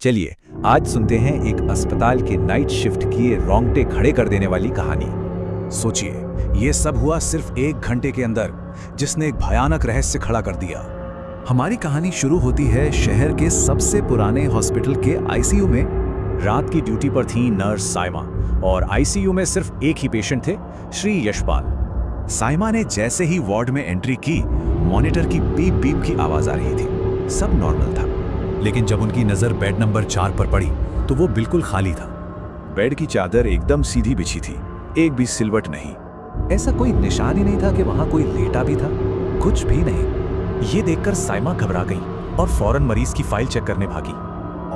चलिए आज सुनते हैं एक अस्पताल के नाइट शिफ्ट किए रोंगटे खड़े कर देने वाली कहानी। सोचिए, ये सब हुआ सिर्फ 1 घंटे के अंदर, जिसने एक भयानक रहस्य खड़ा कर दिया। हमारी कहानी शुरू होती है शहर के सबसे पुराने हॉस्पिटल के आईसीयू में। रात की ड्यूटी पर थी नर्स साइमा और आईसीयू में सिर्फ एक ही पेशेंट थे, श्री यशपाल। साइमा ने जैसे ही वार्ड में एंट्री की, मॉनिटर की बीप बीप की आवाज आ रही थी। सब नॉर्मल था, लेकिन जब उनकी नजर बेड नंबर 4 पर पड़ी तो वो बिल्कुल खाली था। बेड की चादर एकदम सीधी बिछी थी, एक भी सिलवट नहीं। ऐसा कोई निशान ही नहीं था कि वहां कोई लेटा भी था, कुछ भी नहीं। ये देखकर साइमा घबरा गई और फौरन मरीज की फाइल चेक करने भागी।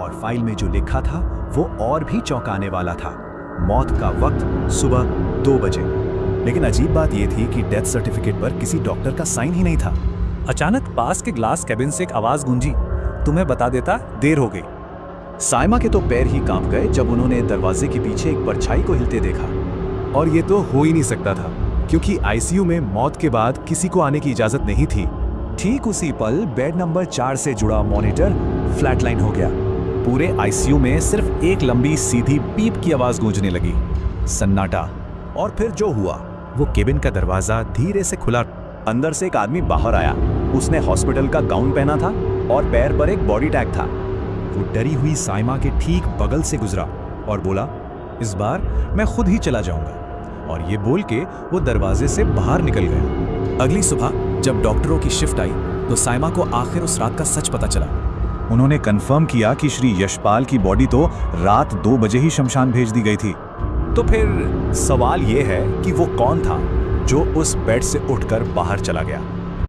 और फाइल में जो लिखा था वो और भी चौंकाने वाला था। मौत का वक्त सुबह 2 बजे। लेकिन अजीब बात यह थी कि डेथ सर्टिफिकेट पर किसी डॉक्टर का साइन ही नहीं था। अचानक पास के ग्लास कैबिन से एक आवाज गूंजी, तुम्हें बता देता, देर हो गई। साइमा के तो पैर ही कांप गए जब उन्होंने दरवाजे के पीछे एक परछाई को हिलते देखा। और ये तो हो ही नहीं सकता था, क्योंकि आईसीयू में मौत के बाद किसी को आने की इजाजत नहीं थी। ठीक उसी पल बेड नंबर 4 से जुड़ा मॉनिटर फ्लैटलाइन हो गया। पूरे आईसीयू में सिर्फ एक लंबी सीधी पीप की आवाज गूंजने लगी। सन्नाटा। और फिर जो हुआ, वो केबिन का दरवाजा धीरे से खुला। अंदर से एक आदमी बाहर आया। उसने हॉस्पिटल का गाउन पहना था और पैर पर एक बॉडी टैग था। वो डरी हुई साइमा के ठीक बगल से गुजरा और बोला, इस बार मैं खुद ही चला जाऊंगा। और ये बोल के वो दरवाजे से बाहर निकल गया। अगली सुबह जब डॉक्टरों की शिफ्ट आई तो साइमा को आखिर उस रात का सच पता चला। उन्होंने कंफर्म किया कि श्री यशपाल की बॉडी तो रात 2 बजे ही शमशान भेज दी गई थी। तो फिर सवाल ये है कि वो कौन था जो उस बेड से उठकर बाहर चला गया।